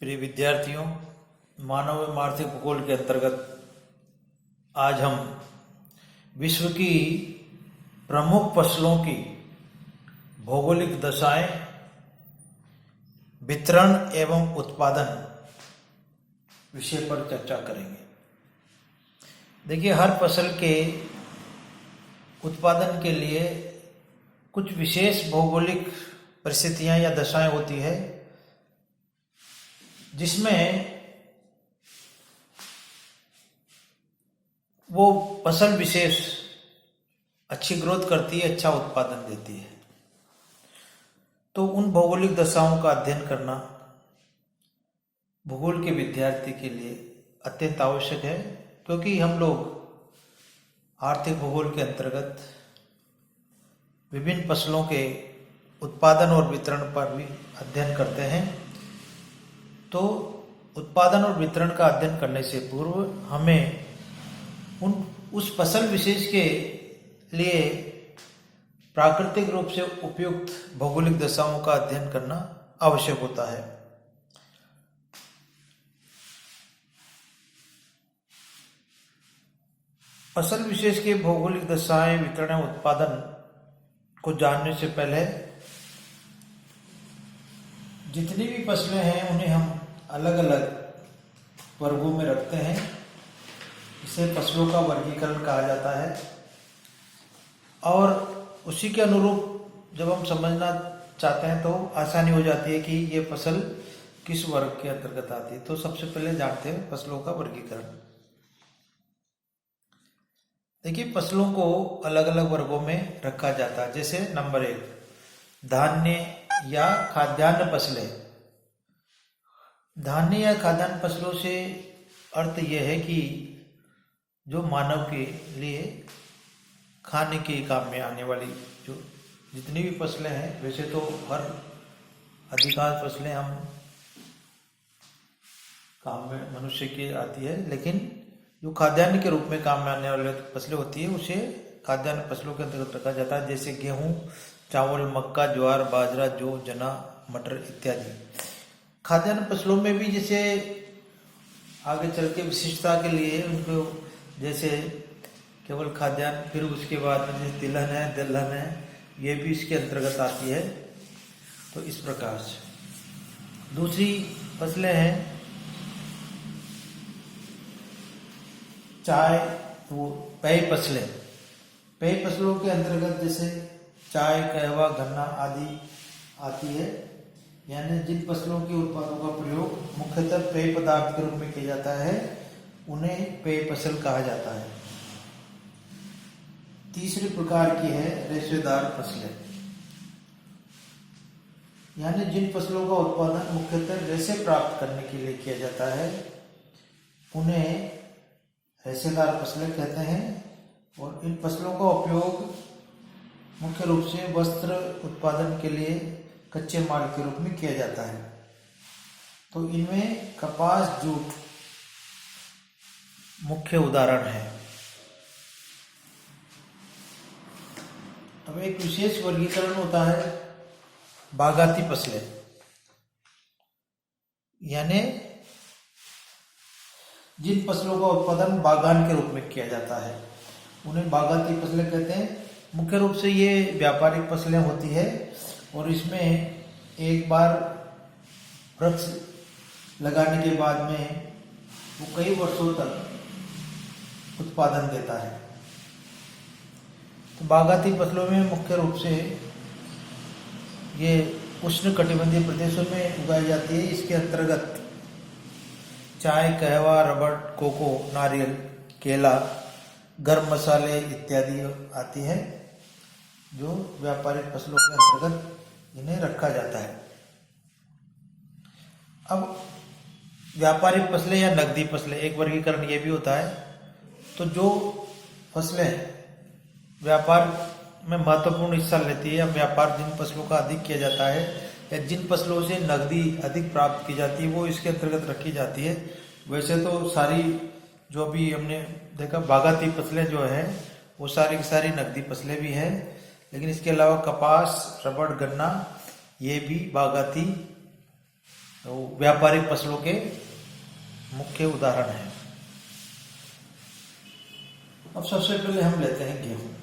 प्रिय विद्यार्थियों, मानव एवं आर्थिक भूगोल के अंतर्गत आज हम विश्व की प्रमुख फसलों की भौगोलिक दशाएं, वितरण एवं उत्पादन विषय पर चर्चा करेंगे। देखिए, हर फसल के उत्पादन के लिए कुछ विशेष भौगोलिक परिस्थितियां या दशाएं होती है, जिसमें वो फसल विशेष अच्छी ग्रोथ करती है, अच्छा उत्पादन देती है। तो उन भौगोलिक दशाओं का अध्ययन करना भूगोल के विद्यार्थी के लिए अत्यंत आवश्यक है, क्योंकि हम लोग आर्थिक भूगोल के अंतर्गत विभिन्न फसलों के उत्पादन और वितरण पर भी अध्ययन करते हैं। तो उत्पादन और वितरण का अध्ययन करने से पूर्व हमें उस फसल विशेष के लिए प्राकृतिक रूप से उपयुक्त भौगोलिक दशाओं का अध्ययन करना आवश्यक होता है। फसल विशेष के भौगोलिक दशाएं, वितरण, उत्पादन को जानने से पहले जितनी भी फसलें हैं उन्हें हम अलग अलग वर्गों में रखते हैं। इसे फसलों का वर्गीकरण कहा जाता है, और उसी के अनुरूप जब हम समझना चाहते हैं तो आसानी हो जाती है कि ये फसल किस वर्ग के अंतर्गत आती है। तो सबसे पहले जानते हैं फसलों का वर्गीकरण। देखिए, फसलों को अलग अलग वर्गों में रखा जाता है। जैसे नंबर 1, धान्य या खाद्यान्न फसलें। धान्य या खाद्यान्न फसलों से अर्थ यह है कि जो मानव के लिए खाने के काम में आने वाली जो जितनी भी फसलें हैं, वैसे तो हर अधिकांश फसलें हम काम में मनुष्य की आती है, लेकिन जो खाद्यान्न के रूप में काम में आने वाली फसलें होती है उसे खाद्यान्न फसलों के अंतर्गत रखा जाता है। जैसे गेहूं, चावल, मक्का, ज्वार, बाजरा, जौ, चना, मटर इत्यादि। खाद्यान्न फसलों में भी जैसे आगे चल के विशिष्टता के लिए उनको जैसे केवल खाद्यान्न, फिर उसके बाद में जैसे तिलहन है, दलहन है, ये भी इसके अंतर्गत आती है। तो इस प्रकार से दूसरी फसलें हैं चाय, वो पेय फसलें। पेय फसलों के अंतर्गत जैसे चाय, कहवा, गन्ना आदि आती है। यानी जिन फसलों के उत्पादों का प्रयोग मुख्यतः पेय पदार्थ के रूप में किया जाता है, उन्हें पेय फसल कहा जाता है। तीसरी प्रकार की है रेशेदार फसलें। यानी जिन फसलों का उत्पादन मुख्यतः रेशे प्राप्त करने के लिए किया जाता है, उन्हें रेशेदार फसलें कहते हैं। और इन फसलों का उपयोग मुख्य रूप से वस्त्र उत्पादन के लिए कच्चे माल के रूप में किया जाता है। तो इनमें कपास, जूट मुख्य उदाहरण है। अब एक विशेष वर्गीकरण होता है बागाती फसलें। यानी जिन फसलों का उत्पादन बागान के रूप में किया जाता है, उन्हें बागाती फसलें कहते हैं। मुख्य रूप से ये व्यापारिक फसलें होती है, और इसमें एक बार वृक्ष लगाने के बाद में वो कई वर्षों तक उत्पादन देता है। तो बागाती फसलों में मुख्य रूप से ये उष्णकटिबंधीय प्रदेशों में उगाई जाती है। इसके अंतर्गत चाय, कहवा, रबड़, कोको, नारियल, केला, गर्म मसाले इत्यादि आती है, जो व्यापारिक फसलों के अंतर्गत इन्हें रखा जाता है। अब व्यापारिक फसलें या नकदी फसलें, एक वर्गीकरण ये भी होता है। तो जो फसलें व्यापार में महत्वपूर्ण हिस्सा लेती है, या व्यापार जिन फसलों का अधिक किया जाता है, या जिन फसलों से नकदी अधिक प्राप्त की जाती है, वो इसके अंतर्गत रखी जाती है। वैसे तो सारी जो भी हमने देखा बागाती फसलें जो है वो सारी की सारी नकदी फसलें भी हैं, लेकिन इसके अलावा कपास, रबड़, गन्ना ये भी बागाती व्यापारिक फसलों के मुख्य उदाहरण हैं। अब सबसे पहले हम लेते हैं गेहूं।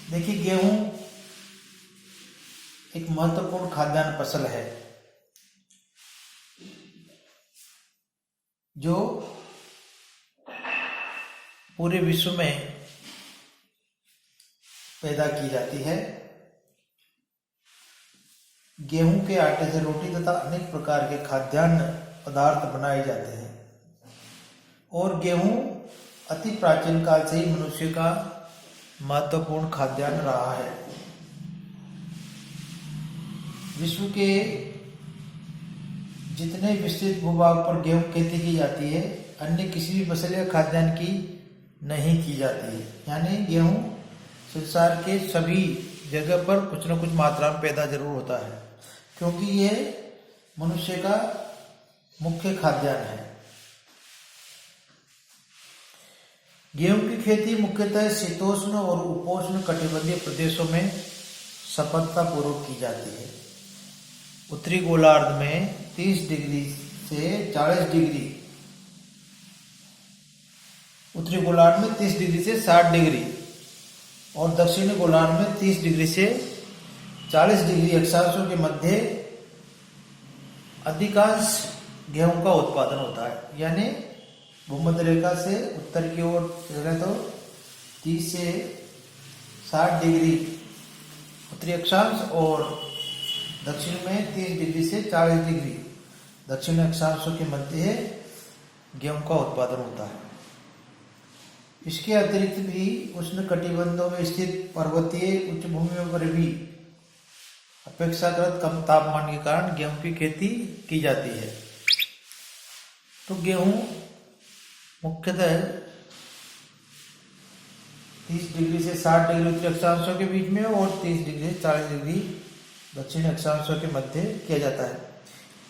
देखिए, गेहूं एक महत्वपूर्ण खाद्यान्न फसल है जो पूरे विश्व में पैदा की जाती है। गेहूं के आटे से रोटी तथा अनेक प्रकार के खाद्यान्न पदार्थ बनाए जाते हैं और गेहूं अति प्राचीन काल से ही मनुष्य का महत्वपूर्ण खाद्यान्न रहा है। विश्व के जितने विस्तृत भूभाग पर गेहूं खेती की जाती है, अन्य किसी भी फसल या खाद्यान्न की नहीं की जाती है। यानी गेहूं संसार के सभी जगह पर कुछ न कुछ मात्रा में पैदा जरूर होता है, क्योंकि ये मनुष्य का मुख्य खाद्यान्न है। गेहूं की खेती मुख्यतः शीतोष्ण और उपोष्ण कटिबंधीय प्रदेशों में सफलतापूर्वक की जाती है। उत्तरी गोलार्ध में 30 डिग्री से 40 डिग्री, उत्तरी गोलार्ध में 30 डिग्री से 60 डिग्री और दक्षिणी गोलार्ध में 30 डिग्री से 40 डिग्री अक्षांशों के मध्य अधिकांश गेहूं का उत्पादन होता है। यानी भूमध्य रेखा से उत्तर की ओर चले तो 30 से 60 डिग्री उत्तरी अक्षांश और दक्षिण में 30 डिग्री से 40 डिग्री दक्षिण अक्षांशों के मध्य गेहूं का उत्पादन होता है। इसके अतिरिक्त भी उष्ण कटिबंधों में स्थित पर्वतीय उच्च भूमियों पर भी अपेक्षाकृत कम तापमान के कारण गेहूं की खेती की जाती है। तो गेहूं मुख्यतः 30 डिग्री से 60 डिग्री उत्तरी अक्षांशों के बीच में और 30 डिग्री से 40 डिग्री दक्षिण अक्षांशों के मध्य किया जाता है।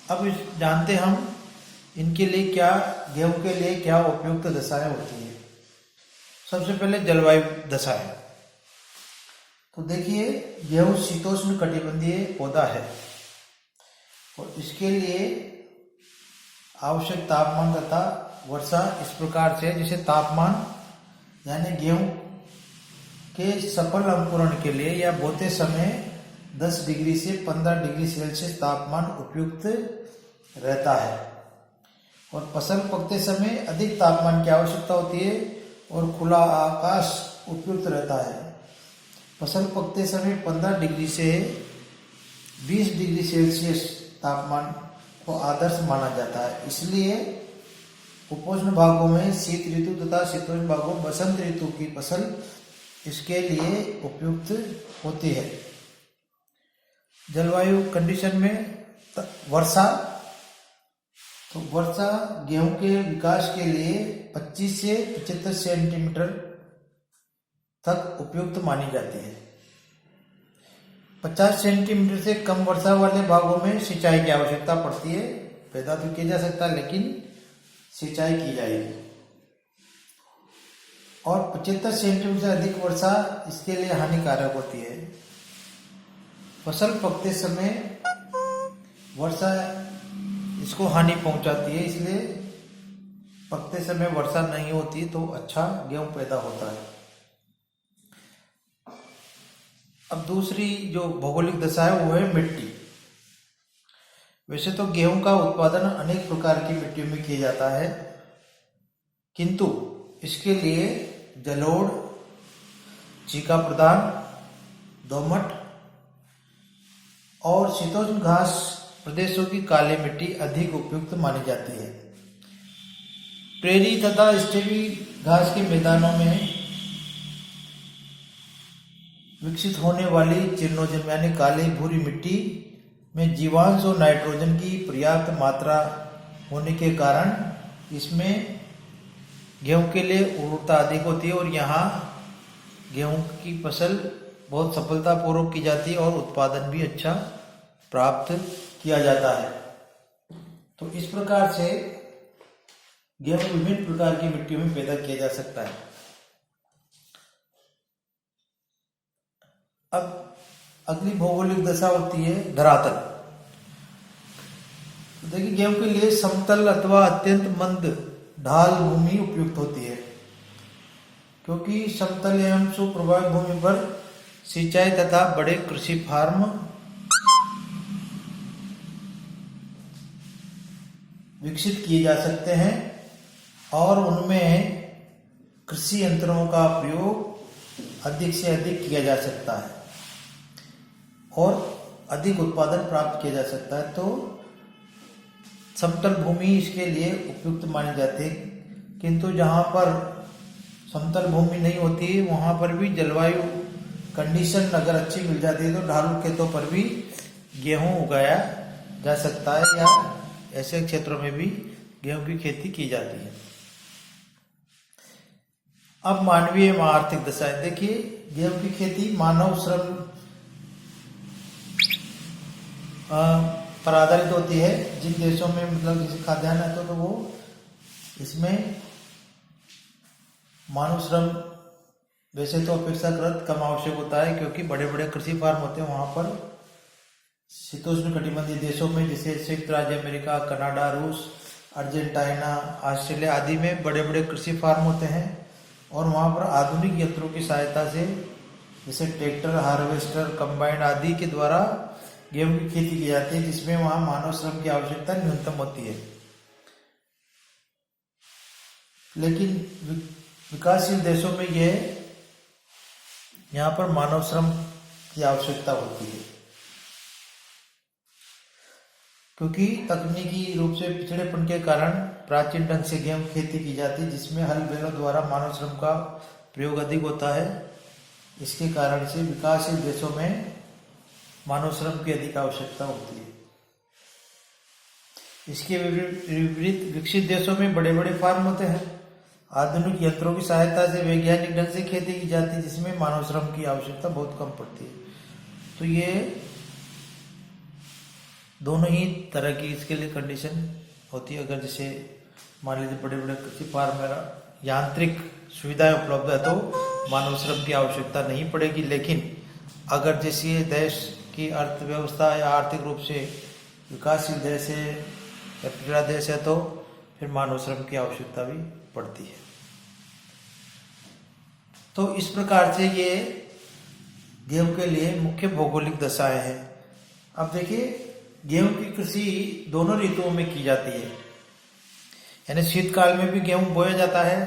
अब जानते हम इनके लिए क्या, गेहूं के लिए क्या उपयुक्त दशाएं होती है। सबसे पहले जलवायु दशाएं। तो देखिए, गेहूं शीतोष्ण कटिबंधीय पौधा है और इसके लिए आवश्यक तापमान तथा वर्षा इस प्रकार से, जैसे तापमान यानी गेहूं के सफल अंकुरण के लिए या बोते समय 10 डिग्री से 15 डिग्री सेल्सियस तापमान उपयुक्त रहता है और फसल पकते समय अधिक तापमान की आवश्यकता होती है और खुला आकाश उपयुक्त रहता है। फसल पकते समय 15 डिग्री से 20 डिग्री सेल्सियस तापमान को आदर्श माना जाता है। इसलिए उपोष्ण भागों में शीत ऋतु तथा शीतोष्ण भागों में बसंत ऋतु की फसल इसके लिए उपयुक्त होती है। जलवायु कंडीशन में वर्षा, तो वर्षा गेहूं के विकास के लिए 25 से 75 सेंटीमीटर तक उपयुक्त मानी जाती है। 50 सेंटीमीटर से कम वर्षा वाले भागों में सिंचाई की आवश्यकता पड़ती है। पैदा तो किया जा सकता है लेकिन सिंचाई की जाएगी। और 75 सेंटीमीटर से अधिक वर्षा इसके लिए हानिकारक होती है। फसल पकते समय वर्षा इसको हानि पहुंचाती है, इसलिए पकते समय वर्षा नहीं होती तो अच्छा गेहूं पैदा होता है। अब दूसरी जो भौगोलिक दशा है वो है मिट्टी। वैसे तो गेहूं का उत्पादन अनेक प्रकार की मिट्टियों में किया जाता है, किंतु इसके लिए जलोढ़, चीका प्रधान, दोमट और शीतोष्ण घास प्रदेशों की काली मिट्टी अधिक उपयुक्त मानी जाती है। प्रेरी तथा स्टेपी घास के मैदानों में विकसित होने वाली चिरनोजम यानी काली भूरी मिट्टी में जीवांश और नाइट्रोजन की पर्याप्त मात्रा होने के कारण इसमें गेहूं के लिए उर्वरता अधिक होती है और यहाँ गेहूं की फसल बहुत सफलतापूर्वक की जाती है और उत्पादन भी अच्छा प्राप्त किया जाता है। तो इस प्रकार से गेहूं विभिन्न प्रकार की मिट्टियों में पैदा किया जा सकता है। अब अगली भौगोलिक दशा होती है धरातल। देखिए, गेहूं के लिए समतल अथवा अत्यंत मंद ढाल भूमि उपयुक्त होती है, क्योंकि समतल एवं सुप्रभावित भूमि पर सिंचाई तथा बड़े कृषि फार्म विकसित किए जा सकते हैं और उनमें कृषि यंत्रों का प्रयोग अधिक से अधिक किया जा सकता है और अधिक उत्पादन प्राप्त किया जा सकता है। तो समतल भूमि इसके लिए उपयुक्त मानी जाती है, किंतु जहाँ पर समतल भूमि नहीं होती वहाँ पर भी जलवायु कंडीशन अगर अच्छी मिल जाती है तो ढालू खेतों पर भी गेहूं उगाया जा सकता है या ऐसे क्षेत्रों में भी गेहूं की खेती की जाती है। अब मानवीय एवं आर्थिक दशाएं। देखिए, गेहूं की खेती मानव श्रम पर आधारित होती है। जिन देशों में मतलब किसी खाद्यान्न है तो वो इसमें मानव श्रम वैसे तो अपेक्षाकृत कम आवश्यक होता है, क्योंकि बड़े बड़े कृषि फार्म होते हैं वहां पर शीतोष्ण कटिबंधीय देशों में जैसे संयुक्त राज्य अमेरिका, कनाडा, रूस, अर्जेंटीना, ऑस्ट्रेलिया आदि में बड़े बड़े कृषि फार्म होते हैं और वहां पर आधुनिक यंत्रों की सहायता से जैसे ट्रैक्टर, हार्वेस्टर, कंबाइन आदि के द्वारा गेहूं की खेती की जाती है, जिसमें वहां मानव श्रम की आवश्यकता न्यूनतम होती है। लेकिन विकासशील देशों में यहाँ पर मानव श्रम की आवश्यकता होती है, क्योंकि तकनीकी रूप से पिछड़ेपन के कारण प्राचीन ढंग से गेहूं खेती की जाती है, जिसमें हल बैलों द्वारा मानव श्रम का प्रयोग अधिक होता है। इसके कारण से विकासशील देशों में मानव श्रम की अधिक आवश्यकता होती है। इसके विपरीत विकसित देशों में बड़े बड़े फार्म होते हैं, आधुनिक यंत्रों की सहायता से वैज्ञानिक ढंग से खेती की जाती है, जिसमें मानव श्रम की आवश्यकता बहुत कम पड़ती है। तो ये दोनों ही तरह की इसके लिए कंडीशन होती है। अगर जैसे मान लीजिए बड़े बड़े कृषि फार्म में यांत्रिक सुविधाएं उपलब्ध है तो मानव श्रम की आवश्यकता नहीं पड़ेगी, लेकिन अगर जैसे देश की अर्थव्यवस्था या आर्थिक रूप से विकासशील देश है या पिछड़ा देश है तो फिर मानव श्रम की आवश्यकता भी पड़ती है। तो इस प्रकार से ये गेहूं के लिए मुख्य भौगोलिक दशाएं हैं। अब देखिए, गेहूं की कृषि दोनों ऋतुओं में की जाती है, यानी शीतकाल में भी गेहूं बोया जाता है,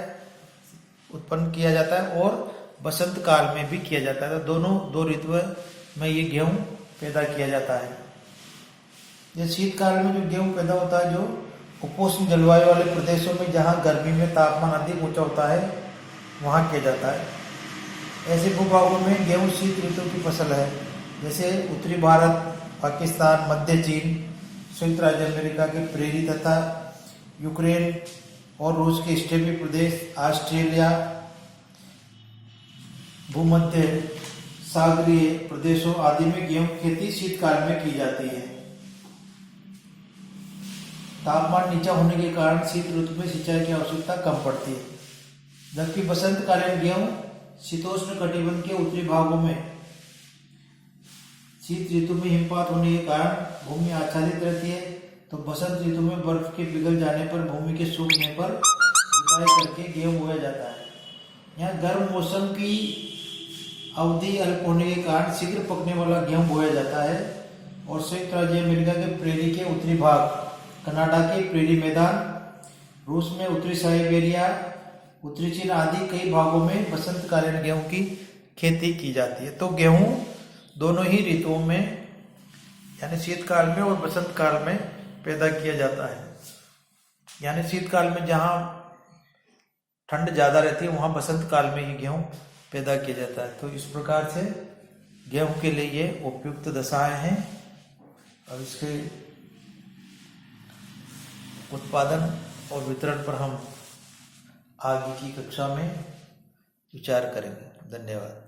उत्पन्न किया जाता है और बसंत काल में भी किया जाता है। तो दोनों दो ऋतुओं में ये गेहूं पैदा किया जाता है। ये शीतकाल में जो गेहूं पैदा होता है, जो उपोष्ण जलवायु वाले प्रदेशों में जहां गर्मी में तापमान अधिक ऊंचा होता है वहां किया जाता है। ऐसे भूभागों में गेहूं शीत ऋतु की फसल है, जैसे उत्तरी भारत, पाकिस्तान, मध्य चीन, संयुक्त राज्य अमेरिका के प्रेरी तथा यूक्रेन और रूस के स्टेपी प्रदेश, ऑस्ट्रेलिया, भूमध्य सागरीय प्रदेशों आदि में गेहूं की खेती शीतकाल में की जाती है। तापमान नीचा होने के कारण शीत ऋतु में सिंचाई की आवश्यकता कम पड़ती है, जबकि बसंतकालीन गेहूं शीतोष्ण कटिबंध के उत्तरी भागों में शीत ऋतु में हिमपात होने के कारण भूमि आच्छादित रहती है। तो बसंत ऋतु में बर्फ के पिघल जाने पर भूमि के सूखने पर जुताई करके गेहूं बोया जाता है। यहाँ गर्म मौसम की अवधि अल्प होने के कारण शीघ्र पकने वाला गेहूं बोया जाता है और संयुक्त राज्य अमेरिका के प्रेरी के उत्तरी भाग, कनाडा के प्रेरी मैदान, रूस में उत्तरी साइबेरिया, उत्तरी चीन आदि कई भागों में बसंतकालीन गेहूं की खेती की जाती है। तो गेहूं दोनों ही ऋतुओं में यानी शीतकाल में और बसंत काल में पैदा किया जाता है। यानी शीतकाल में जहां ठंड ज्यादा रहती है वहां बसंत काल में ही गेहूं पैदा किया जाता है। तो इस प्रकार से गेहूं के लिए ये उपयुक्त दशाएं हैं और इसके उत्पादन और वितरण पर हम आगे की कक्षा में विचार करेंगे। धन्यवाद।